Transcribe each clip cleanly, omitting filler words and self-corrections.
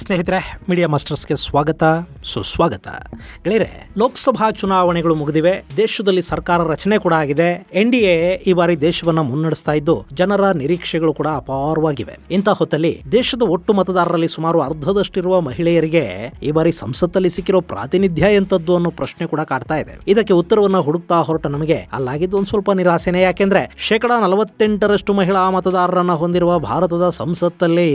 ಸ್ನೇಹಿತರೆ, ಮೀಡಿಯಾ ಮಾಸ್ಟರ್ಸ್ಗೆ ಸ್ವಾಗತ ಸುಸ್ವಾಗತ. ಗೆಳೆಯರೆ, ಲೋಕಸಭಾ ಚುನಾವಣೆಗಳು ಮುಗಿದಿವೆ. ದೇಶದಲ್ಲಿ ಸರ್ಕಾರ ರಚನೆ ಕೂಡ ಆಗಿದೆ. NDA ಈ ಬಾರಿ ದೇಶವನ್ನ ಮುನ್ನಡೆಸ್ತಾ ಇದ್ದು ಜನರ ನಿರೀಕ್ಷೆಗಳು ಕೂಡ ಅಪಾರವಾಗಿವೆ. ಇಂಥ ಹೊತ್ತಲ್ಲಿ ದೇಶದ ಒಟ್ಟು ಮತದಾರರಲ್ಲಿ ಸುಮಾರು ಅರ್ಧದಷ್ಟಿರುವ ಮಹಿಳೆಯರಿಗೆ ಈ ಬಾರಿ ಸಂಸತ್ತಲ್ಲಿ ಸಿಕ್ಕಿರೋ ಪ್ರಾತಿನಿಧ್ಯ ಎಂತದ್ದು ಅನ್ನೋ ಪ್ರಶ್ನೆ ಕೂಡ ಕಾಡ್ತಾ ಇದೆ. ಇದಕ್ಕೆ ಉತ್ತರವನ್ನ ಹುಡುಕ್ತಾ ಹೊರಟ ನಮಗೆ ಅಲ್ಲಾಗಿದ್ದು ಒಂದು ಸ್ವಲ್ಪ ನಿರಾಸೆನೆ. ಯಾಕೆಂದ್ರೆ 48% ಮಹಿಳಾ ಮತದಾರರನ್ನ ಹೊಂದಿರುವ ಭಾರತದ ಸಂಸತ್ತಲ್ಲಿ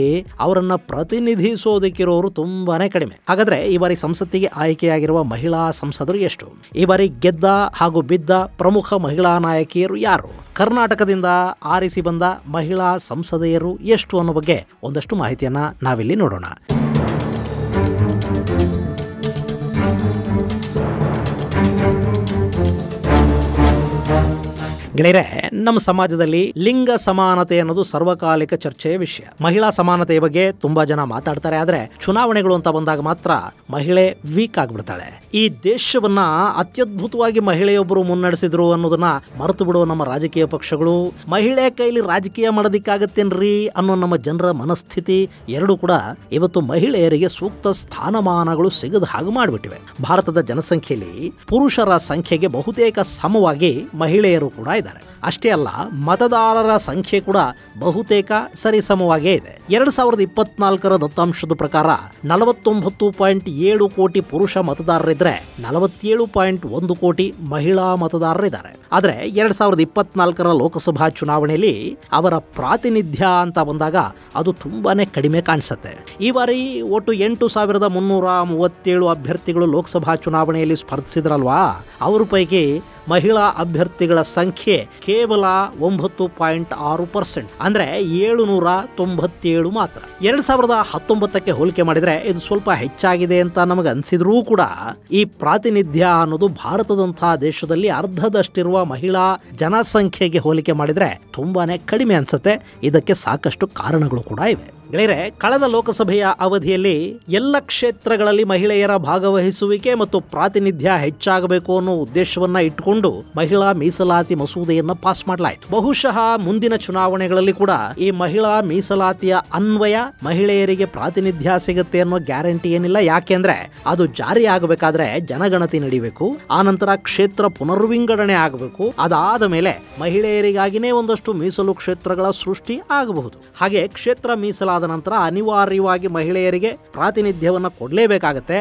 ಅವರನ್ನ ಪ್ರತಿನಿಧಿಸೋದಕ್ಕಿರೋರು ತುಂಬಾನೇ ಕಡಿಮೆ. ಹಾಗಾದ್ರೆ ಈ ಬಾರಿ ಸಂಸತ್ತಿಗೆ ಆಯ್ಕೆಯಾಗಿರುವ ಮಹಿಳಾ ಸಂಸದರು ಎಷ್ಟು? ಈ ಬಾರಿ ಗೆದ್ದ ಹಾಗೂ ಬಿದ್ದ ಪ್ರಮುಖ ಮಹಿಳಾ ನಾಯಕಿಯರು ಯಾರು? ಕರ್ನಾಟಕದಿಂದ ಆರಿಸಿ ಬಂದ ಮಹಿಳಾ ಸಂಸದೆಯರು ಎಷ್ಟು ಅನ್ನೋ ಬಗ್ಗೆ ಒಂದಷ್ಟು ಮಾಹಿತಿಯನ್ನ ನಾವಿಲ್ಲಿ ನೋಡೋಣ. ಗೆಳೆಯರೆ, ನಮ್ಮ ಸಮಾಜದಲ್ಲಿ ಲಿಂಗ ಸಮಾನತೆ ಅನ್ನೋದು ಸರ್ವಕಾಲಿಕ ಚರ್ಚೆಯ ವಿಷಯ. ಮಹಿಳಾ ಸಮಾನತೆಯ ಬಗ್ಗೆ ತುಂಬಾ ಜನ ಮಾತಾಡ್ತಾರೆ. ಆದ್ರೆ ಚುನಾವಣೆಗಳು ಅಂತ ಬಂದಾಗ ಮಾತ್ರ ಮಹಿಳೆ ವೀಕ್ ಆಗ್ಬಿಡ್ತಾಳೆ. ಈ ದೇಶವನ್ನ ಅತ್ಯದ್ಭುತವಾಗಿ ಮಹಿಳೆಯೊಬ್ಬರು ಮುನ್ನಡೆಸಿದ್ರು ಅನ್ನೋದನ್ನ ಮರೆತು ಬಿಡುವ ನಮ್ಮ ರಾಜಕೀಯ ಪಕ್ಷಗಳು ಮಹಿಳೆ ಕೈಲಿ ರಾಜಕೀಯ ಮಾಡೋದಿಕ್ಕಾಗತ್ತೇನ್ರಿ ಅನ್ನೋ ನಮ್ಮ ಜನರ ಮನಸ್ಥಿತಿ ಎರಡೂ ಕೂಡ ಇವತ್ತು ಮಹಿಳೆಯರಿಗೆ ಸೂಕ್ತ ಸ್ಥಾನಮಾನಗಳು ಸಿಗದ ಹಾಗೆ ಮಾಡಿಬಿಟ್ಟಿವೆ. ಭಾರತದ ಜನಸಂಖ್ಯೆಯಲ್ಲಿ ಪುರುಷರ ಸಂಖ್ಯೆಗೆ ಬಹುತೇಕ ಸಮವಾಗಿ ಮಹಿಳೆಯರು ಕೂಡ ಇದ್ದಾರೆ. ಅಷ್ಟೇ ಅಲ್ಲ, ಮತದಾರರ ಸಂಖ್ಯೆ ಕೂಡ ಬಹುತೇಕ ಸರಿಸಮವಾಗೇ ಇದೆ. 2024 ದತ್ತಾಂಶದ ಪ್ರಕಾರ 49.7 ಕೋಟಿ ಪುರುಷ ಮತದಾರರಿದ್ರೆ 47.1 ಕೋಟಿ ಮಹಿಳಾ ಮತದಾರರಿದ್ದಾರೆ. ಆದ್ರೆ 2024 ಲೋಕಸಭಾ ಚುನಾವಣೆಯಲ್ಲಿ ಅವರ ಪ್ರಾತಿನಿಧ್ಯ ಅಂತ ಬಂದಾಗ ಅದು ತುಂಬಾನೇ ಕಡಿಮೆ ಕಾಣಿಸುತ್ತೆ. ಈ ಬಾರಿ ಒಟ್ಟು 8,337 ಅಭ್ಯರ್ಥಿಗಳು ಲೋಕಸಭಾ ಚುನಾವಣೆಯಲ್ಲಿ ಸ್ಪರ್ಧಿಸಿದ್ರಲ್ವಾ, ಅವ್ರ ಪೈಕಿ ಮಹಿಳಾ ಅಭ್ಯರ್ಥಿಗಳ ಸಂಖ್ಯೆ ಕೇವಲ 9.6%, ಅಂದ್ರೆ 797 ಮಾತ್ರ. 2019ಕ್ಕೆ ಹೋಲಿಕೆ ಮಾಡಿದ್ರೆ ಇದು ಸ್ವಲ್ಪ ಹೆಚ್ಚಾಗಿದೆ ಅಂತ ನಮಗೆ ಅನ್ಸಿದ್ರೂ ಕೂಡ ಈ ಪ್ರಾತಿನಿಧ್ಯ ಅನ್ನೋದು ಭಾರತದಂತಹ ದೇಶದಲ್ಲಿ ಅರ್ಧದಷ್ಟಿರುವ ಮಹಿಳಾ ಜನಸಂಖ್ಯೆಗೆ ಹೋಲಿಕೆ ಮಾಡಿದ್ರೆ ತುಂಬಾನೇ ಕಡಿಮೆ ಅನ್ಸುತ್ತೆ. ಇದಕ್ಕೆ ಸಾಕಷ್ಟು ಕಾರಣಗಳು ಕೂಡ ಇವೆ. ಗೆಳೆಯರೆ, ಕಳೆದ ಲೋಕಸಭೆಯ ಅವಧಿಯಲ್ಲಿ ಎಲ್ಲ ಕ್ಷೇತ್ರಗಳಲ್ಲಿ ಮಹಿಳೆಯರ ಭಾಗವಹಿಸುವಿಕೆ ಮತ್ತು ಪ್ರಾತಿನಿಧ್ಯ ಹೆಚ್ಚಾಗಬೇಕು ಅನ್ನೋ ಉದ್ದೇಶವನ್ನ ಇಟ್ಟುಕೊಂಡು ಮಹಿಳಾ ಮೀಸಲಾತಿ ಮಸೂದೆಯನ್ನ ಪಾಸ್ ಮಾಡಲಾಯಿತು. ಬಹುಶಃ ಮುಂದಿನ ಚುನಾವಣೆಗಳಲ್ಲಿ ಕೂಡ ಈ ಮಹಿಳಾ ಮೀಸಲಾತಿಯ ಅನ್ವಯ ಮಹಿಳೆಯರಿಗೆ ಪ್ರಾತಿನಿಧ್ಯ ಸಿಗುತ್ತೆ ಅನ್ನೋ ಗ್ಯಾರಂಟಿ ಏನಿಲ್ಲ. ಯಾಕೆಂದ್ರೆ ಅದು ಜಾರಿ ಆಗಬೇಕಾದ್ರೆ ಜನಗಣತಿ ನಡೀಬೇಕು, ಆನಂತರ ಕ್ಷೇತ್ರ ಪುನರ್ವಿಂಗಡಣೆ ಆಗಬೇಕು, ಅದಾದ ಮೇಲೆ ಮಹಿಳೆಯರಿಗಾಗಿನೇ ಒಂದಷ್ಟು ಮೀಸಲು ಕ್ಷೇತ್ರಗಳ ಸೃಷ್ಟಿ ಆಗಬಹುದು. ಹಾಗೆ ಕ್ಷೇತ್ರ ಮೀಸಲಾದ ನಂತರ ಅನಿವಾರ್ಯವಾಗಿ ಮಹಿಳೆಯರಿಗೆ ಪ್ರಾತಿನಿಧ್ಯವನ್ನ ಕೊಡಲೇಬೇಕಾಗತ್ತೆ.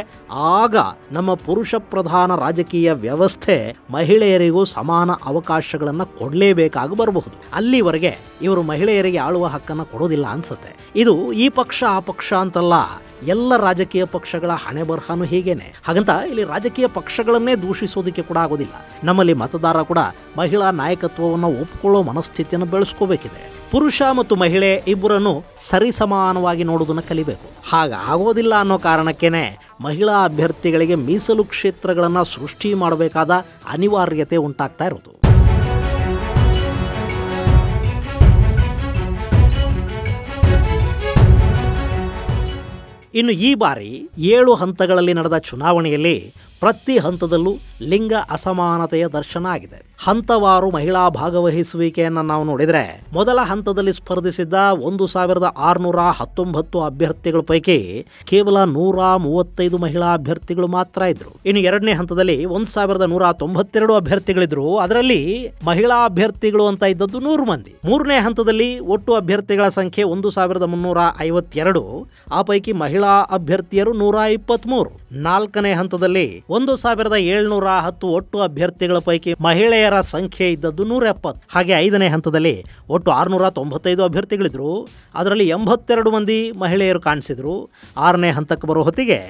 ಆಗ ನಮ್ಮ ಪುರುಷ ಪ್ರಧಾನ ರಾಜಕೀಯ ವ್ಯವಸ್ಥೆ ಮಹಿಳೆಯರಿಗೂ ಸಮಾನ ಅವಕಾಶಗಳನ್ನ ಕೊಡಲೇಬೇಕಾಗಿ ಬರಬಹುದು. ಅಲ್ಲಿವರೆಗೆ ಇವರು ಮಹಿಳೆಯರಿಗೆ ಆಳುವ ಹಕ್ಕನ್ನು ಕೊಡೋದಿಲ್ಲ ಅನ್ಸುತ್ತೆ. ಇದು ಈ ಪಕ್ಷ ಆ ಪಕ್ಷ ಅಂತಲ್ಲ, ಎಲ್ಲ ರಾಜಕೀಯ ಪಕ್ಷಗಳ ಹಣೆ ಬರಹನು ಹೀಗೇನೆ. ಹಾಗಂತ ಇಲ್ಲಿ ರಾಜಕೀಯ ಪಕ್ಷಗಳನ್ನೇ ದೂಷಿಸೋದಕ್ಕೆ ಕೂಡ ಆಗೋದಿಲ್ಲ. ನಮ್ಮಲ್ಲಿ ಮತದಾರ ಕೂಡ ಮಹಿಳಾ ನಾಯಕತ್ವವನ್ನು ಒಪ್ಪಿಕೊಳ್ಳೋ ಮನಸ್ಥಿತಿಯನ್ನು ಬೆಳೆಸ್ಕೋಬೇಕಿದೆ. ಪುರುಷ ಮತ್ತು ಮಹಿಳೆ ಇಬ್ಬರನ್ನು ಸರಿಸಮಾನವಾಗಿ ನೋಡೋದನ್ನ ಕಲಿಬೇಕು. ಹಾಗಾಗೋದಿಲ್ಲ ಅನ್ನೋ ಕಾರಣಕ್ಕೇನೆ ಮಹಿಳಾ ಅಭ್ಯರ್ಥಿಗಳಿಗೆ ಮೀಸಲು ಕ್ಷೇತ್ರಗಳನ್ನು ಸೃಷ್ಟಿ ಮಾಡಬೇಕಾದ ಅನಿವಾರ್ಯತೆ ಉಂಟಾಗ್ತಾ ಇರೋದು. ಇನ್ನು ಈ ಬಾರಿ 7 ಹಂತಗಳಲ್ಲಿ ನಡೆದ ಚುನಾವಣೆಯಲ್ಲಿ ಪ್ರತಿ ಹಂತದಲ್ಲೂ ಲಿಂಗ ಅಸಮಾನತೆಯ ದರ್ಶನ ಆಗಿದೆ. ಹಂತವಾರು ಮಹಿಳಾ ಭಾಗವಹಿಸುವಿಕೆಯನ್ನು ನಾವು ನೋಡಿದರೆ, ಮೊದಲ ಹಂತದಲ್ಲಿ ಸ್ಪರ್ಧಿಸಿದ್ದ 1,619 ಅಭ್ಯರ್ಥಿಗಳ ಪೈಕಿ ಕೇವಲ 135 ಮಹಿಳಾ ಅಭ್ಯರ್ಥಿಗಳು ಮಾತ್ರ ಇದ್ರು. ಇನ್ನು ಎರಡನೇ ಹಂತದಲ್ಲಿ 1,192 ಅಭ್ಯರ್ಥಿಗಳಿದ್ರು. ಅದರಲ್ಲಿ ಮಹಿಳಾ ಅಭ್ಯರ್ಥಿಗಳು ಅಂತ ಇದ್ದದ್ದು 100 ಮಂದಿ. ಮೂರನೇ ಹಂತದಲ್ಲಿ ಒಟ್ಟು ಅಭ್ಯರ್ಥಿಗಳ ಸಂಖ್ಯೆ 1,352, ಆ ಪೈಕಿ ಮಹಿಳಾ ಅಭ್ಯರ್ಥಿಯರು 123. ನಾಲ್ಕನೇ ಹಂತದಲ್ಲಿ 1,710 ಒಟ್ಟು ಅಭ್ಯರ್ಥಿಗಳ ಪೈಕಿ ಮಹಿಳೆಯರ ಸಂಖ್ಯೆ ಇದ್ದದ್ದು 170. ಹಾಗೆ ಐದನೇ ಹಂತದಲ್ಲಿ ಒಟ್ಟು 695 ಅಭ್ಯರ್ಥಿಗಳಿದ್ರು. ಅದರಲ್ಲಿ 82 ಮಂದಿ ಮಹಿಳೆಯರು ಕಾಣಿಸಿದ್ರು. ಆರನೇ ಹಂತಕ್ಕೆ ಬರೋ ಹೊತ್ತಿಗೆ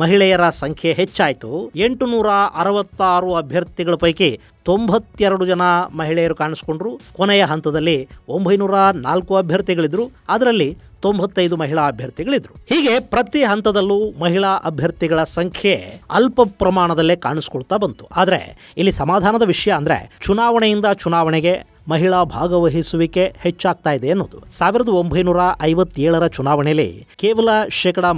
ಮಹಿಳೆಯರ ಸಂಖ್ಯೆ ಹೆಚ್ಚಾಯಿತು. 866 ಅಭ್ಯರ್ಥಿಗಳ ಪೈಕಿ 92 ಜನ ಮಹಿಳೆಯರು ಕಾಣಿಸ್ಕೊಂಡ್ರು. ಕೊನೆಯ ಹಂತದಲ್ಲಿ 904 ಅಭ್ಯರ್ಥಿಗಳಿದ್ರು. ಅದರಲ್ಲಿ 95 ಮಹಿಳಾ ಅಭ್ಯರ್ಥಿಗಳಿದ್ರು. ಹೀಗೆ ಪ್ರತಿ ಹಂತದಲ್ಲೂ ಮಹಿಳಾ ಅಭ್ಯರ್ಥಿಗಳ ಸಂಖ್ಯೆ ಅಲ್ಪ ಪ್ರಮಾಣದಲ್ಲೇ ಕಾಣಿಸ್ಕೊಳ್ತಾ ಬಂತು. ಆದ್ರೆ ಇಲ್ಲಿ ಸಮಾಧಾನದ ವಿಷಯ ಅಂದ್ರೆ ಚುನಾವಣೆಯಿಂದ ಚುನಾವಣೆಗೆ ಮಹಿಳಾ ಭಾಗವಹಿಸುವಿಕೆ ಹೆಚ್ಚಾಗ್ತಾ ಇದೆ ಅನ್ನೋದು. 1957ರ ಚುನಾವಣೆಯಲ್ಲಿ ಕೇವಲ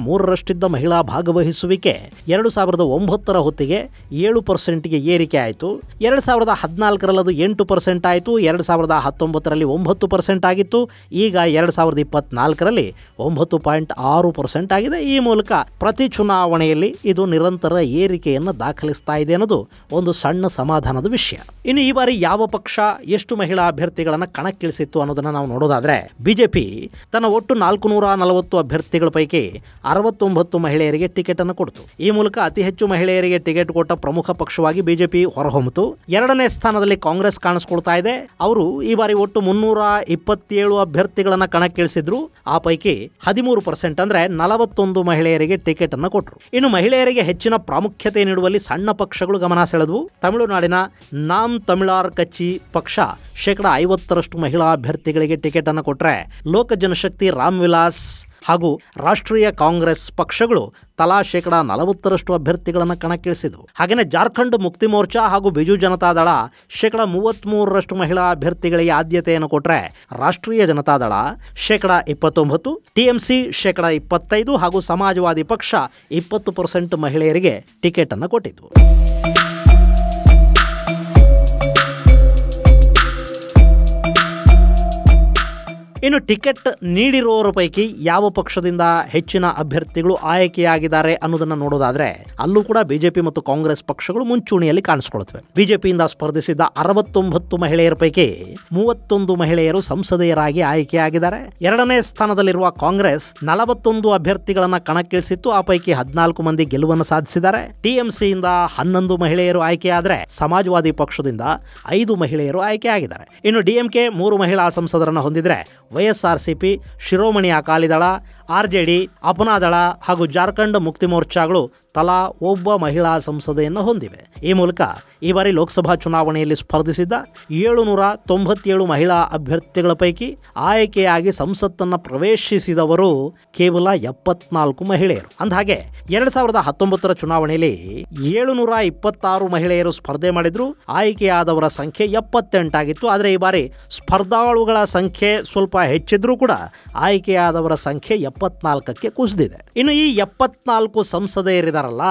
3% ಮಹಿಳಾ ಭಾಗವಹಿಸುವಿಕೆ 2009ರ ಹೊತ್ತಿಗೆ 7%ಗೆ ಏರಿಕೆ ಆಯಿತು. 2014ರಲ್ಲಿ ಅದು 8% ಆಯಿತು. 2019ರಲ್ಲಿ 9% ಆಗಿತ್ತು. ಈಗ 2024ರಲ್ಲಿ 9.6% ಆಗಿದೆ. ಈ ಮೂಲಕ ಪ್ರತಿ ಚುನಾವಣೆಯಲ್ಲಿ ಇದು ನಿರಂತರ ಏರಿಕೆಯನ್ನು ದಾಖಲಿಸ್ತಾ ಇದೆ ಅನ್ನೋದು ಒಂದು ಸಣ್ಣ ಸಮಾಧಾನದ ವಿಷಯ. ಇನ್ನು ಈ ಬಾರಿ ಯಾವ ಪಕ್ಷ ಎಷ್ಟು ಮಹಿಳಾ ಅಭ್ಯರ್ಥಿಗಳನ್ನು ಕಣಕ್ಕಿಳಿಸಿತ್ತು ಅನ್ನೋದನ್ನ ನಾವು ನೋಡೋದಾದ್ರೆ, ಬಿಜೆಪಿ ತನ್ನ ಒಟ್ಟು 440 ಅಭ್ಯರ್ಥಿಗಳ ಪೈಕಿ 69 ಮಹಿಳೆಯರಿಗೆ ಟಿಕೆಟ್ ಅನ್ನು ಕೊಡ್ತು. ಈ ಮೂಲಕ ಅತಿ ಹೆಚ್ಚು ಮಹಿಳೆಯರಿಗೆ ಟಿಕೆಟ್ ಕೊಟ್ಟ ಪ್ರಮುಖ ಪಕ್ಷವಾಗಿ ಬಿಜೆಪಿ ಹೊರಹೊಮ್ಮಿತು. ಎರಡನೇ ಸ್ಥಾನದಲ್ಲಿ ಕಾಂಗ್ರೆಸ್ ಕಾಣಿಸ್ಕೊಳ್ತಾ ಇದೆ. ಅವರು ಈ ಬಾರಿ ಒಟ್ಟು 327 ಅಭ್ಯರ್ಥಿಗಳನ್ನ ಕಣಕ್ಕಿಳಿಸಿದ್ರು. ಆ ಪೈಕಿ 13% ಅಂದ್ರೆ 41 ಮಹಿಳೆಯರಿಗೆ ಟಿಕೆಟ್ ಅನ್ನು ಕೊಟ್ಟರು. ಇನ್ನು ಮಹಿಳೆಯರಿಗೆ ಹೆಚ್ಚಿನ ಪ್ರಾಮುಖ್ಯತೆ ನೀಡುವಲ್ಲಿ ಸಣ್ಣ ಪಕ್ಷಗಳು ಗಮನ ಸೆಳೆದವು. ತಮಿಳುನಾಡಿನ ನಾಮ್ ತಮಿಳಾರ್ ಕಚ್ಚಿ ಪಕ್ಷ 50% ಮಹಿಳಾ ಅಭ್ಯರ್ಥಿಗಳಿಗೆ ಟಿಕೆಟ್ ಅನ್ನು ಕೊಟ್ಟರೆ, ಲೋಕ ಜನಶಕ್ತಿ, ರಾಮ್ ವಿಲಾಸ್ ಹಾಗೂ ರಾಷ್ಟ್ರೀಯ ಕಾಂಗ್ರೆಸ್ ಪಕ್ಷಗಳು ತಲಾ 40% ಅಭ್ಯರ್ಥಿಗಳನ್ನು ಕಣಕ್ಕಿಳಿಸಿದವು. ಹಾಗೆಯೇ ಜಾರ್ಖಂಡ್ ಮುಕ್ತಿ ಮೋರ್ಚಾ ಹಾಗೂ ಬಿಜು ಜನತಾದಳ 33% ಮಹಿಳಾ ಅಭ್ಯರ್ಥಿಗಳಿಗೆ ಆದ್ಯತೆಯನ್ನು ಕೊಟ್ಟರೆ, ರಾಷ್ಟ್ರೀಯ ಜನತಾದಳ 29%, ಟಿಎಂಸಿ 25% ಹಾಗೂ ಸಮಾಜವಾದಿ ಪಕ್ಷ 20% ಮಹಿಳೆಯರಿಗೆ ಟಿಕೆಟ್ ಅನ್ನು ಕೊಟ್ಟಿತು. ಇನ್ನು ಟಿಕೆಟ್ ನೀಡಿರೋರ ಪೈಕಿ ಯಾವ ಪಕ್ಷದಿಂದ ಹೆಚ್ಚಿನ ಅಭ್ಯರ್ಥಿಗಳು ಆಯ್ಕೆಯಾಗಿದ್ದಾರೆ ಅನ್ನೋದನ್ನ ನೋಡೋದಾದ್ರೆ, ಅಲ್ಲೂ ಕೂಡ ಬಿಜೆಪಿ ಮತ್ತು ಕಾಂಗ್ರೆಸ್ ಪಕ್ಷಗಳು ಮುಂಚೂಣಿಯಲ್ಲಿ ಕಾಣಿಸಿಕೊಳ್ಳುತ್ತವೆ. ಬಿಜೆಪಿಯಿಂದ ಸ್ಪರ್ಧಿಸಿದ್ದ 69 ಮಹಿಳೆಯರ ಪೈಕಿ 31 ಮಹಿಳೆಯರು ಸಂಸದೆಯರಾಗಿ ಆಯ್ಕೆಯಾಗಿದ್ದಾರೆ. ಎರಡನೇ ಸ್ಥಾನದಲ್ಲಿರುವ ಕಾಂಗ್ರೆಸ್ 41 ಅಭ್ಯರ್ಥಿಗಳನ್ನ ಕಣಕ್ಕಿಳಿಸಿತ್ತು. ಆ ಪೈಕಿ 14 ಮಂದಿ ಗೆಲುವನ್ನು ಸಾಧಿಸಿದ್ದಾರೆ. ಟಿಎಂಸಿಯಿಂದ 11 ಮಹಿಳೆಯರು ಆಯ್ಕೆಯಾದರೆ, ಸಮಾಜವಾದಿ ಪಕ್ಷದಿಂದ 5 ಮಹಿಳೆಯರು ಆಯ್ಕೆಯಾಗಿದ್ದಾರೆ. ಇನ್ನು ಡಿಎಂಕೆ 3 ಮಹಿಳಾ ಸಂಸದರನ್ನು ಹೊಂದಿದ್ರೆ, ವೈಎಸ್ಆರ್ಸಿಪಿ, ಶಿರೋಮಣಿ ಅಕಾಲಿದಳ, ಆರ್ಜೆಡಿ, ಅಪನಾದಳ ಹಾಗೂ ಜಾರ್ಖಂಡ್ ಮುಕ್ತಿ ಮೋರ್ಚಾಗಳು ತಲಾ ಒಬ್ಬ ಮಹಿಳಾ ಸಂಸದೆಯನ್ನು ಹೊಂದಿವೆ. ಈ ಮೂಲಕ ಈ ಬಾರಿ ಲೋಕಸಭಾ ಚುನಾವಣೆಯಲ್ಲಿ ಸ್ಪರ್ಧಿಸಿದ್ದ 797 ಮಹಿಳಾ ಅಭ್ಯರ್ಥಿಗಳ ಪೈಕಿ ಆಯ್ಕೆಯಾಗಿ ಸಂಸತ್ತನ್ನು ಪ್ರವೇಶಿಸಿದವರು ಕೇವಲ 74 ಮಹಿಳೆಯರು. ಅಂದಹಾಗೆ 2019ರ ಚುನಾವಣೆಯಲ್ಲಿ 726 ಮಹಿಳೆಯರು ಸ್ಪರ್ಧೆ ಮಾಡಿದ್ರು. ಆಯ್ಕೆಯಾದವರ ಸಂಖ್ಯೆ 78 ಆಗಿತ್ತು. ಆದರೆ ಈ ಬಾರಿ ಸ್ಪರ್ಧಾಳುಗಳ ಸಂಖ್ಯೆ ಸ್ವಲ್ಪ ಹೆಚ್ಚಿದ್ರೂ ಕೂಡ ಆಯ್ಕೆಯಾದವರ ಸಂಖ್ಯೆ 74ಕ್ಕೆ ಕುಸಿದಿದೆ. ಇನ್ನು ಈ 74 ಸಂಸದೆಯರಿದಾರಲ್ಲ,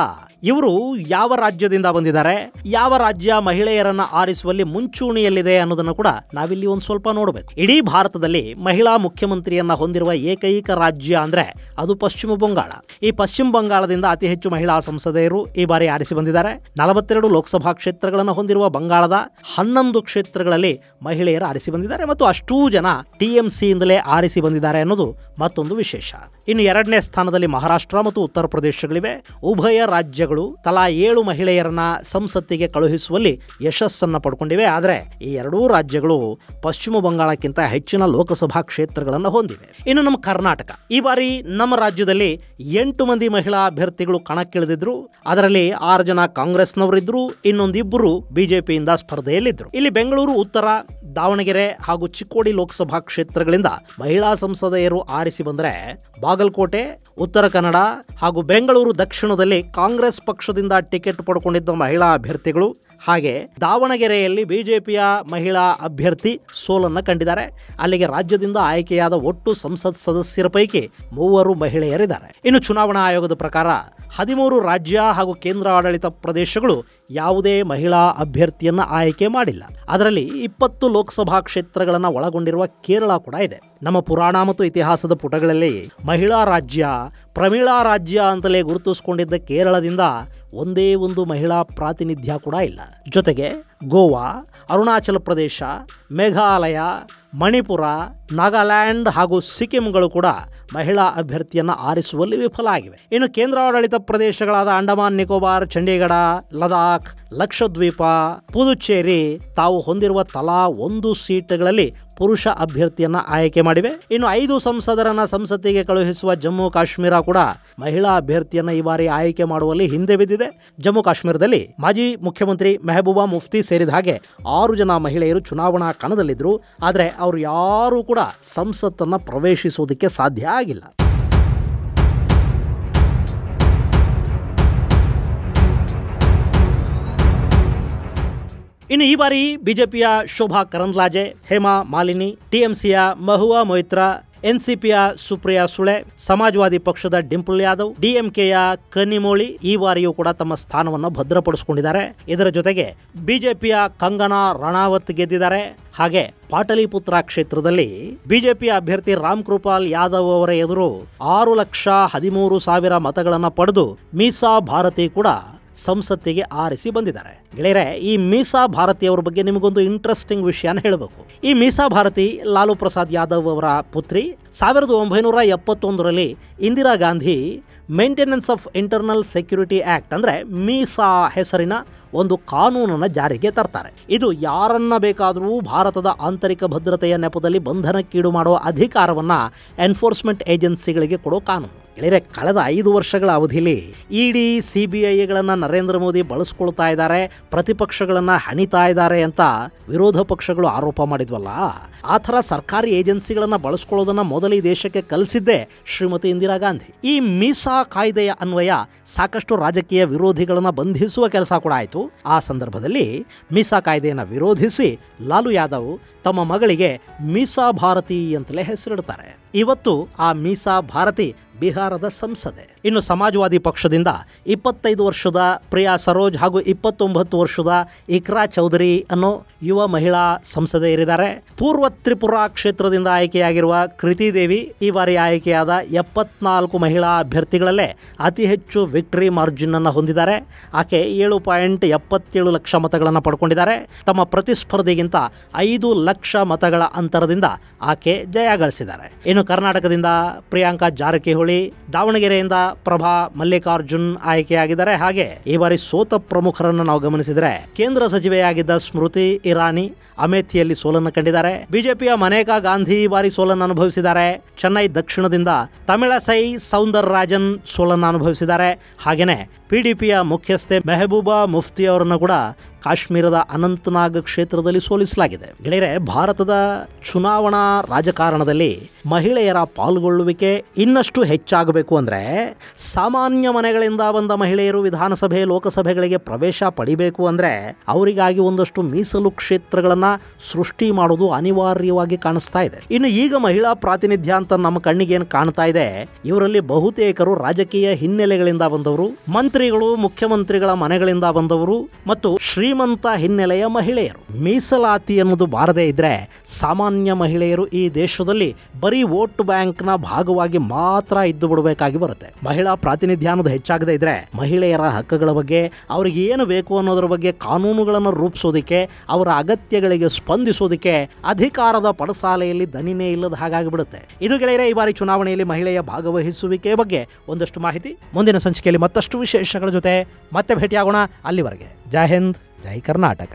ಇವರು ಯಾವ ರಾಜ್ಯದಿಂದ ಬಂದಿದ್ದಾರೆ, ಯಾವ ರಾಜ್ಯ ಮಹಿಳೆಯರನ್ನ ಆರಿಸುವಲ್ಲಿ ಮುಂಚೂಣಿಯಲ್ಲಿದೆ ಅನ್ನೋದನ್ನು ಕೂಡ ನಾವಿಲ್ಲಿ ಒಂದು ಸ್ವಲ್ಪ ನೋಡಬೇಕು. ಇಡೀ ಭಾರತದಲ್ಲಿ ಮಹಿಳಾ ಮುಖ್ಯಮಂತ್ರಿಯನ್ನ ಹೊಂದಿರುವ ಏಕೈಕ ರಾಜ್ಯ ಅಂದ್ರೆ ಅದು ಪಶ್ಚಿಮ ಬಂಗಾಳ. ಈ ಪಶ್ಚಿಮ ಬಂಗಾಳದಿಂದ ಅತಿ ಹೆಚ್ಚು ಮಹಿಳಾ ಸಂಸದೆಯರು ಈ ಬಾರಿ ಆರಿಸಿ ಬಂದಿದ್ದಾರೆ. 42 ಲೋಕಸಭಾ ಕ್ಷೇತ್ರಗಳನ್ನು ಹೊಂದಿರುವ ಬಂಗಾಳದ 11 ಕ್ಷೇತ್ರಗಳಲ್ಲಿ ಮಹಿಳೆಯರು ಆರಿಸಿ ಬಂದಿದ್ದಾರೆ ಮತ್ತು ಅಷ್ಟೂ ಜನ ಟಿಎಂಸಿಯಿಂದಲೇ ಆರಿಸಿ ಬಂದಿದ್ದಾರೆ ಅನ್ನೋದು ಮತ್ತೊಂದು ವಿಶೇಷ. ಇನ್ನು ಎರಡನೇ ಸ್ಥಾನದಲ್ಲಿ ಮಹಾರಾಷ್ಟ್ರ ಮತ್ತು ಉತ್ತರ ಪ್ರದೇಶಗಳಿವೆ. ಉಭಯ ರಾಜ್ಯಗಳು ತಲಾ 7 ಮಹಿಳೆಯರನ್ನ ಸಂಸತ್ತಿಗೆ ಕಳುಹಿಸುವಲ್ಲಿ ಯಶಸ್ಸನ್ನ ಪಡ್ಕೊಂಡಿವೆ. ಆದರೆ ಈ ಎರಡೂ ರಾಜ್ಯಗಳು ಪಶ್ಚಿಮ ಬಂಗಾಳಕ್ಕಿಂತ ಹೆಚ್ಚಿನ ಲೋಕಸಭಾ ಕ್ಷೇತ್ರಗಳನ್ನು ಹೊಂದಿವೆ. ಇನ್ನು ನಮ್ಮ ಕರ್ನಾಟಕ, ಈ ಬಾರಿ ನಮ್ಮ ರಾಜ್ಯದಲ್ಲಿ 8 ಮಂದಿ ಮಹಿಳಾ ಅಭ್ಯರ್ಥಿಗಳು ಕಣಕ್ಕಿಳಿದಿದ್ರು. ಅದರಲ್ಲಿ 6 ಜನ ಕಾಂಗ್ರೆಸ್ನವರಿದ್ರು, ಇನ್ನೊಂದಿಬ್ಬರು ಬಿಜೆಪಿಯಿಂದ ಸ್ಪರ್ಧೆಯಲ್ಲಿದ್ದರು. ಇಲ್ಲಿ ಬೆಂಗಳೂರು ಉತ್ತರ, ದಾವಣಗೆರೆ ಹಾಗೂ ಚಿಕ್ಕೋಡಿ ಲೋಕಸಭಾ ಕ್ಷೇತ್ರಗಳಿಂದ ಮಹಿಳಾ ಸಂಸದೆಯರು ಆರಿಸಿ ಬಂದರೆ, ಬಾಗಲಕೋಟೆ, ಉತ್ತರ ಕನ್ನಡ ಹಾಗೂ ಬೆಂಗಳೂರು ದಕ್ಷಿಣದಲ್ಲಿ ಕಾಂಗ್ರೆಸ್ ಪಕ್ಷದಿಂದ ಟಿಕೆಟ್ ಪಡ್ಕೊಂಡಿದ್ದ ಮಹಿಳಾ ಅಭ್ಯರ್ಥಿಗಳು, ಹಾಗೆ ದಾವಣಗೆರೆಯಲ್ಲಿ ಬಿಜೆಪಿಯ ಮಹಿಳಾ ಅಭ್ಯರ್ಥಿ ಸೋಲನ್ನ ಕಂಡಿದ್ದಾರೆ. ಅಲ್ಲಿಗೆ ರಾಜ್ಯದಿಂದ ಆಯ್ಕೆಯಾದ ಒಟ್ಟು ಸಂಸತ್ ಸದಸ್ಯರ ಪೈಕಿ 3 ಮಹಿಳೆಯರಿದ್ದಾರೆ. ಇನ್ನು ಚುನಾವಣಾ ಆಯೋಗದ ಪ್ರಕಾರ 13 ರಾಜ್ಯ ಹಾಗೂ ಕೇಂದ್ರ ಆಡಳಿತ ಪ್ರದೇಶಗಳು ಯಾವುದೇ ಮಹಿಳಾ ಅಭ್ಯರ್ಥಿಯನ್ನ ಆಯ್ಕೆ ಮಾಡಿಲ್ಲ. ಅದರಲ್ಲಿ 20 ಲೋಕಸಭಾ ಕ್ಷೇತ್ರಗಳನ್ನು ಒಳಗೊಂಡಿರುವ ಕೇರಳ ಕೂಡ ಇದೆ. ನಮ್ಮ ಪುರಾಣ ಮತ್ತು ಇತಿಹಾಸದ ಪುಟಗಳಲ್ಲಿ ಮಹಿಳಾ ರಾಜ್ಯ, ಪ್ರಮೀಳಾ ರಾಜ್ಯ ಅಂತಲೇ ಗುರುತಿಸಿಕೊಂಡಿದ್ದ ಕೇರಳದಿಂದ ಒಂದೇ ಒಂದು ಮಹಿಳಾ ಪ್ರಾತಿನಿಧ್ಯ ಕೂಡ ಇಲ್ಲ. ಜೊತೆಗೆ ಗೋವಾ, ಅರುಣಾಚಲ ಪ್ರದೇಶ, ಮೇಘಾಲಯ, ಮಣಿಪುರ, ನಾಗಾಲ್ಯಾಂಡ್ ಹಾಗೂ ಸಿಕ್ಕಿಂಗಳು ಕೂಡ ಮಹಿಳಾ ಅಭ್ಯರ್ಥಿಯನ್ನು ಆರಿಸುವಲ್ಲಿ ವಿಫಲ ಆಗಿವೆ. ಇನ್ನು ಕೇಂದ್ರಾಡಳಿತ ಪ್ರದೇಶಗಳಾದ ಅಂಡಮಾನ್ ನಿಕೋಬಾರ್, ಚಂಡೀಗಢ, ಲದಾಖ್, ಲಕ್ಷದ್ವೀಪ, ಪುದುಚೇರಿ ತಾವು ಹೊಂದಿರುವ ತಲಾ 1 ಸೀಟ್ಗಳಲ್ಲಿ ಪುರುಷ ಅಭ್ಯರ್ಥಿಯನ್ನ ಆಯ್ಕೆ ಮಾಡಿವೆ. ಇನ್ನು 5 ಸಂಸದರನ್ನ ಸಂಸತ್ತಿಗೆ ಕಳುಹಿಸುವ ಜಮ್ಮು ಕಾಶ್ಮೀರ ಕೂಡ ಮಹಿಳಾ ಅಭ್ಯರ್ಥಿಯನ್ನ ಈ ಬಾರಿ ಆಯ್ಕೆ ಮಾಡುವಲ್ಲಿ ಹಿಂದೆ ಬಿದ್ದಿದೆ. ಜಮ್ಮು ಕಾಶ್ಮೀರದಲ್ಲಿ ಮಾಜಿ ಮುಖ್ಯಮಂತ್ರಿ ಮೆಹಬೂಬಾ ಮುಫ್ತಿ ಸೇರಿದ ಹಾಗೆ 6 ಜನ ಮಹಿಳೆಯರು ಚುನಾವಣಾ ಕಣದಲ್ಲಿದ್ದರು. ಆದರೆ ಅವರು ಯಾರೂ ಕೂಡ ಸಂಸತ್ತನ್ನು ಪ್ರವೇಶಿಸುವುದಕ್ಕೆ ಸಾಧ್ಯ ಆಗಿಲ್ಲ. ಇನ್ನು ಈ ಬಾರಿ ಬಿಜೆಪಿಯ ಶೋಭಾ ಕರಂದ್ಲಾಜೆ, ಹೇಮಾ ಮಾಲಿನಿ, ಟಿಎಂಸಿಯ ಮಹುವಾ ಮೊಯ್ತ್ರಾ, ಎನ್ಸಿಪಿಯ ಸುಪ್ರಿಯಾ ಸುಳೆ, ಸಮಾಜವಾದಿ ಪಕ್ಷದ ಡಿಂಪಲ್ ಯಾದವ್, ಡಿಎಂಕೆಯ ಕನ್ನಿಮೋಳಿ ಈ ಬಾರಿಯೂ ಕೂಡ ತಮ್ಮ ಸ್ಥಾನವನ್ನು ಭದ್ರಪಡಿಸಿಕೊಂಡಿದ್ದಾರೆ. ಇದರ ಜೊತೆಗೆ ಬಿಜೆಪಿಯ ಕಂಗನಾ ರಣಾವತ್ ಗೆದ್ದಿದ್ದಾರೆ. ಹಾಗೆ ಪಾಟಲಿಪುತ್ರ ಕ್ಷೇತ್ರದಲ್ಲಿ ಬಿಜೆಪಿಯ ಅಭ್ಯರ್ಥಿ ರಾಮ್ ಕೃಪಾಲ್ ಯಾದವ್ ಅವರ ಎದುರು 6,13,000 ಮತಗಳನ್ನು ಪಡೆದು ಮೀಸಾ ಭಾರತಿ ಕೂಡ ಸಂಸತ್ತಿಗೆ ಆರಿಸಿ ಬಂದಿದ್ದಾರೆ. ಗೆಳೆಯರೆ, ಈ ಮೀಸಾ ಭಾರತಿ ಅವರ ಬಗ್ಗೆ ನಿಮಗೊಂದು ಇಂಟ್ರೆಸ್ಟಿಂಗ್ ವಿಷಯನ ಹೇಳಬೇಕು. ಈ ಮೀಸಾ ಭಾರತಿ ಲಾಲು ಪ್ರಸಾದ್ ಯಾದವ್ ಅವರ ಪುತ್ರಿ. 1971ರಲ್ಲಿ Indira Gandhi maintenance of internal security act ಅಂದ್ರೆ ಮೀಸಾ ಹೆಸರಿನ ಒಂದು ಕಾನೂನನ್ನು ಜಾರಿಗೆ ತರ್ತಾರೆ. ಇದು ಯಾರನ್ನ ಬೇಕಾದರೂ ಭಾರತದ ಆಂತರಿಕ ಭದ್ರತೆಯ ನೆಪದಲ್ಲಿ ಬಂಧನಕ್ಕೀಡು ಮಾಡುವ ಅಧಿಕಾರವನ್ನ ಎನ್ಫೋರ್ಸ್ಮೆಂಟ್ ಏಜೆನ್ಸಿಗಳಿಗೆ ಕೊಡೋ ಕಾನೂನು. ಗೆಳೆಯರೆ, ಕಳೆದ 5 ವರ್ಷಗಳ ಅವಧಿಯಲ್ಲಿ ಇಡಿ, ಸಿಬಿಐಗಳನ್ನು ನರೇಂದ್ರ ಮೋದಿ ಬಳಸ್ಕೊಳ್ತಾ ಇದ್ದಾರೆ, ಪ್ರತಿಪಕ್ಷಗಳನ್ನ ಹಣಿತಾ ಇದ್ದಾರೆ ಅಂತ ವಿರೋಧ ಪಕ್ಷಗಳು ಆರೋಪ ಮಾಡಿದ್ವಲ್ಲ. ಆ ಥರ ಸರ್ಕಾರಿ ಏಜೆನ್ಸಿಗಳನ್ನ ಬಳಸ್ಕೊಳ್ಳೋದನ್ನ ಮೊದಲು ಈ ದೇಶಕ್ಕೆ ಕಲಿಸಿದ್ದೇ ಶ್ರೀಮತಿ ಇಂದಿರಾ ಗಾಂಧಿ. ಈ ಮೀಸಾ ಕಾಯ್ದೆಯ ಅನ್ವಯ ಸಾಕಷ್ಟು ರಾಜಕೀಯ ವಿರೋಧಿಗಳನ್ನ ಬಂಧಿಸುವ ಕೆಲಸ ಕೂಡ ಆಯಿತು. ಆ ಸಂದರ್ಭದಲ್ಲಿ ಮೀಸಾ ಕಾಯ್ದೆಯನ್ನು ವಿರೋಧಿಸಿ ಲಾಲು ಯಾದವ್ ತಮ್ಮ ಮಗಳಿಗೆ ಮೀಸಾ ಭಾರತಿ ಅಂತಲೇ ಹೆಸರಿಡ್ತಾರೆ. ಇವತ್ತು ಆ ಮೀಸಾ ಭಾರತಿ ಬಿಹಾರದ ಸಂಸದೆ. ಇನ್ನು ಸಮಾಜವಾದಿ ಪಕ್ಷದಿಂದ 25 ವರ್ಷದ ಪ್ರಿಯಾ ಸರೋಜ್ ಹಾಗೂ 29 ವರ್ಷದ ಇಕ್ರಾ ಚೌಧರಿ ಅನ್ನೋ ಯುವ ಮಹಿಳಾ ಸಂಸದೆಯರಿದ್ದಾರೆ. ಪೂರ್ವ ತ್ರಿಪುರಾ ಕ್ಷೇತ್ರದಿಂದ ಆಯ್ಕೆಯಾಗಿರುವ ಕೃತಿ ದೇವಿ ಈ ಬಾರಿ ಆಯ್ಕೆಯಾದ 74 ಮಹಿಳಾ ಅಭ್ಯರ್ಥಿಗಳಲ್ಲೇ ಅತಿ ಹೆಚ್ಚು ವಿಕ್ಟರಿ ಮಾರ್ಜಿನ್ ಅನ್ನು ಹೊಂದಿದ್ದಾರೆ. ಆಕೆ 7.77 ಲಕ್ಷ ಮತಗಳನ್ನು ಪಡ್ಕೊಂಡಿದ್ದಾರೆ. ತಮ್ಮ ಪ್ರತಿಸ್ಪರ್ಧಿಗಿಂತ 5 ಲಕ್ಷ ಮತಗಳ ಅಂತರದಿಂದ ಆಕೆ ಜಯ ಗಳಿಸಿದ್ದಾರೆ. ಇನ್ನು ಕರ್ನಾಟಕದಿಂದ ಪ್ರಿಯಾಂಕಾ ಜಾರಕಿಹೊಳಿ, ದಾವಣಗೆರೆಯಿಂದ ಪ್ರಭಾ ಮಲ್ಲಿಕಾರ್ಜುನ್ ಆಯ್ಕೆಯಾಗಿದ್ದಾರೆ. ಹಾಗೆ ಈ ಬಾರಿ ಸೋತ ಪ್ರಮುಖರನ್ನು ನಾವು ಗಮನಿಸಿದರೆ ಕೇಂದ್ರ ಸಚಿವೆಯಾಗಿದ್ದ ಸ್ಮೃತಿ ಇರಾನಿ ಅಮೇಥಿಯಲ್ಲಿ ಸೋಲನ್ನು ಕಂಡಿದ್ದಾರೆ. ಬಿಜೆಪಿಯ ಮನೇಕಾ ಗಾಂಧಿ ಈ ಬಾರಿ ಸೋಲನ್ನು ಅನುಭವಿಸಿದ್ದಾರೆ. ಚೆನ್ನೈ ದಕ್ಷಿಣದಿಂದ ತಮಿಳಸೈ ಸೌಂದರರಾಜನ್ ಸೋಲನ್ನು ಅನುಭವಿಸಿದ್ದಾರೆ. ಹಾಗೇನೆ ಪಿಡಿಪಿಯ ಮುಖ್ಯಸ್ಥೆ ಮೆಹಬೂಬಾ ಮುಫ್ತಿ ಅವರನ್ನು ಕೂಡ ಕಾಶ್ಮೀರದ ಅನಂತನಾಗ್ ಕ್ಷೇತ್ರದಲ್ಲಿ ಸೋಲಿಸಲಾಗಿದೆ. ಗೆಳೆಯರೆ, ಭಾರತದ ಚುನಾವಣಾ ರಾಜಕಾರಣದಲ್ಲಿ ಮಹಿಳೆಯರ ಪಾಲ್ಗೊಳ್ಳುವಿಕೆ ಇನ್ನಷ್ಟು ಹೆಚ್ಚಾಗಬೇಕು ಅಂದರೆ ಸಾಮಾನ್ಯ ಮನೆಗಳಿಂದ ಬಂದ ಮಹಿಳೆಯರು ವಿಧಾನಸಭೆ, ಲೋಕಸಭೆಗಳಿಗೆ ಪ್ರವೇಶ ಪಡಿಬೇಕು ಅಂದರೆ ಅವರಿಗಾಗಿ ಒಂದಷ್ಟು ಮೀಸಲು ಕ್ಷೇತ್ರಗಳನ್ನ ಸೃಷ್ಟಿ ಮಾಡೋದು ಅನಿವಾರ್ಯವಾಗಿ ಕಾಣಿಸ್ತಾ ಇದೆ. ಇನ್ನು ಈಗ ಮಹಿಳಾ ಪ್ರಾತಿನಿಧ್ಯ ಅಂತ ನಮ್ಮ ಕಣ್ಣಿಗೇನು ಕಾಣ್ತಾ ಇದೆ, ಇವರಲ್ಲಿ ಬಹುತೇಕರು ರಾಜಕೀಯ ಹಿನ್ನೆಲೆಗಳಿಂದ ಬಂದವರು, ಮಂತ್ರಿಗಳು, ಮುಖ್ಯಮಂತ್ರಿಗಳ ಮನೆಗಳಿಂದ ಬಂದವರು ಮತ್ತು ಶ್ರೀಮಂತ ಹಿನ್ನೆಲೆಯ ಮಹಿಳೆಯರು. ಮೀಸಲಾತಿ ಅನ್ನೋದು ಬಾರದೇ ಇದ್ರೆ ಸಾಮಾನ್ಯ ಮಹಿಳೆಯರು ಈ ದೇಶದಲ್ಲಿ ಬರೀ ವೋಟ್ ಬ್ಯಾಂಕ್ನ ಭಾಗವಾಗಿ ಮಾತ್ರ ಇದ್ದು ಬಿಡಬೇಕಾಗಿ ಬರುತ್ತೆ. ಮಹಿಳಾ ಪ್ರಾತಿನಿಧ್ಯ ಅನ್ನೋದು ಹೆಚ್ಚಾಗದೇ ಇದ್ರೆ ಮಹಿಳೆಯರ ಹಕ್ಕುಗಳ ಬಗ್ಗೆ, ಅವ್ರಿಗೆ ಏನು ಬೇಕು ಅನ್ನೋದ್ರ ಬಗ್ಗೆ ಕಾನೂನುಗಳನ್ನು ರೂಪಿಸೋದಕ್ಕೆ, ಅವರ ಅಗತ್ಯಗಳಿಗೆ ಸ್ಪಂದಿಸೋದಕ್ಕೆ ಅಧಿಕಾರದ ಪಡಸಾಲೆಯಲ್ಲಿ ದನಿನೇ ಇಲ್ಲದ ಹಾಗಾಗಿಬಿಡುತ್ತೆ. ಇದು ಗೆಳೆಯರೆ, ಈ ಬಾರಿ ಚುನಾವಣೆಯಲ್ಲಿ ಮಹಿಳೆಯ ಭಾಗವಹಿಸುವಿಕೆ ಬಗ್ಗೆ ಒಂದಷ್ಟು ಮಾಹಿತಿ. ಮುಂದಿನ ಸಂಚಿಕೆಯಲ್ಲಿ ಮತ್ತಷ್ಟು ವಿಶೇಷಗಳ ಜೊತೆ ಮತ್ತೆ ಭೇಟಿಯಾಗೋಣ. ಅಲ್ಲಿವರೆಗೆ ಜೈ ಹಿಂದ್, ಜೈ ಕರ್ನಾಟಕ.